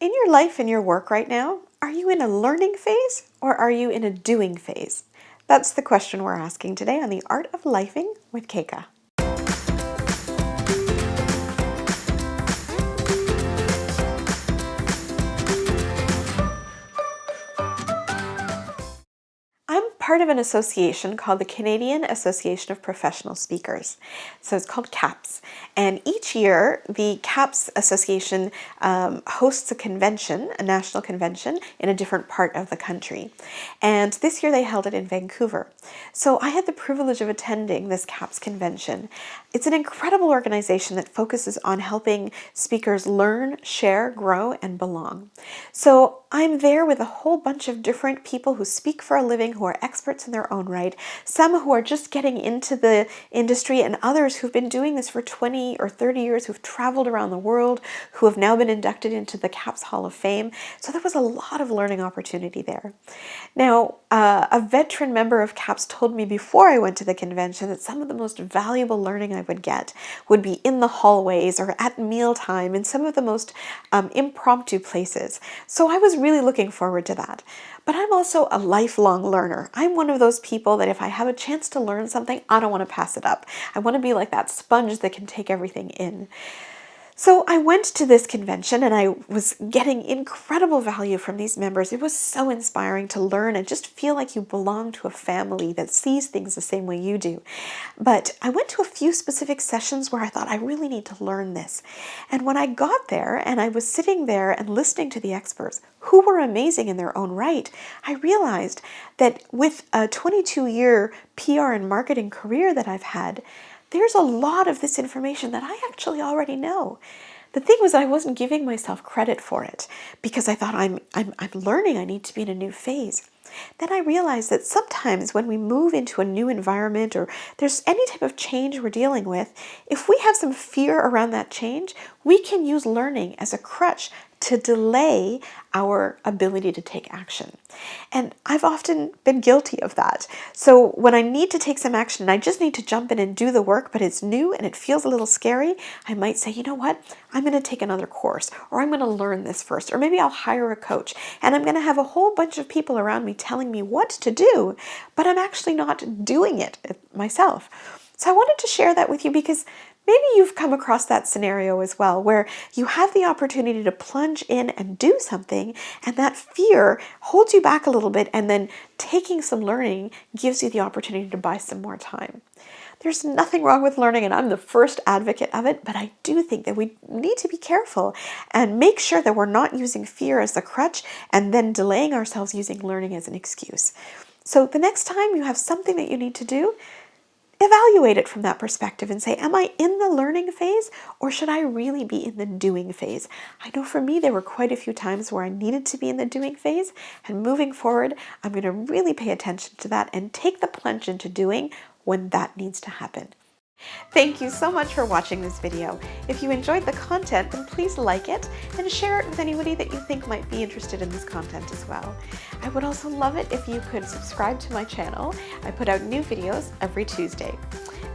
In your life and your work right now, are you in a learning phase or are you in a doing phase? That's the question we're asking today on The Art of Lifing with Keka. I'm part of an association called the Canadian Association of Professional Speakers. So it's called CAPS. And each year, the CAPS Association hosts a convention, a national convention, in a different part of the country. And this year they held it in Vancouver. So I had the privilege of attending this CAPS convention. It's an incredible organization that focuses on helping speakers learn, share, grow, and belong. So I'm there with a whole bunch of different people who speak for a living, who are experts in their own right, some who are just getting into the industry, and others who've been doing this for 20 or 30 years, who've traveled around the world, who have now been inducted into the CAPS Hall of Fame. So there was a lot of learning opportunity there. Now, a veteran member of CAPS told me before I went to the convention that some of the most valuable learning I would get would be in the hallways or at mealtime in some of the most impromptu places. So I was really looking forward to that. But I'm also a lifelong learner. I'm one of those people that if I have a chance to learn something, I don't want to pass it up. I want to be like that sponge that can take everything in. So I went to this convention and I was getting incredible value from these members. It was so inspiring to learn and just feel like you belong to a family that sees things the same way you do. But I went to a few specific sessions where I thought, I really need to learn this. And when I got there and I was sitting there and listening to the experts, who were amazing in their own right, I realized that with a 22-year PR and marketing career that I've had, there's a lot of this information that I actually already know. The thing was, I wasn't giving myself credit for it because I thought I'm learning, I need to be in a new phase. Then I realized that sometimes when we move into a new environment or there's any type of change we're dealing with, if we have some fear around that change, we can use learning as a crutch to delay our ability to take action. And I've often been guilty of that. So when I need to take some action and I just need to jump in and do the work, but it's new and it feels a little scary, I might say, you know what, I'm going to take another course, or I'm going to learn this first, or maybe I'll hire a coach and I'm going to have a whole bunch of people around me telling me what to do, but I'm actually not doing it myself. So I wanted to share that with you because maybe you've come across that scenario as well, where you have the opportunity to plunge in and do something, and that fear holds you back a little bit, and then taking some learning gives you the opportunity to buy some more time. There's nothing wrong with learning, and I'm the first advocate of it, but I do think that we need to be careful and make sure that we're not using fear as the crutch and then delaying ourselves using learning as an excuse. So the next time you have something that you need to do, evaluate it from that perspective and say, am I in the learning phase or should I really be in the doing phase? I know for me, there were quite a few times where I needed to be in the doing phase, and moving forward, I'm going to really pay attention to that and take the plunge into doing when that needs to happen. Thank you so much for watching this video. If you enjoyed the content, then please like it and share it with anybody that you think might be interested in this content as well. I would also love it if you could subscribe to my channel. I put out new videos every Tuesday.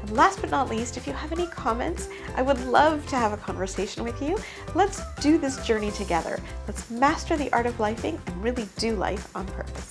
And last but not least, if you have any comments, I would love to have a conversation with you. Let's do this journey together. Let's master the art of lifing and really do life on purpose.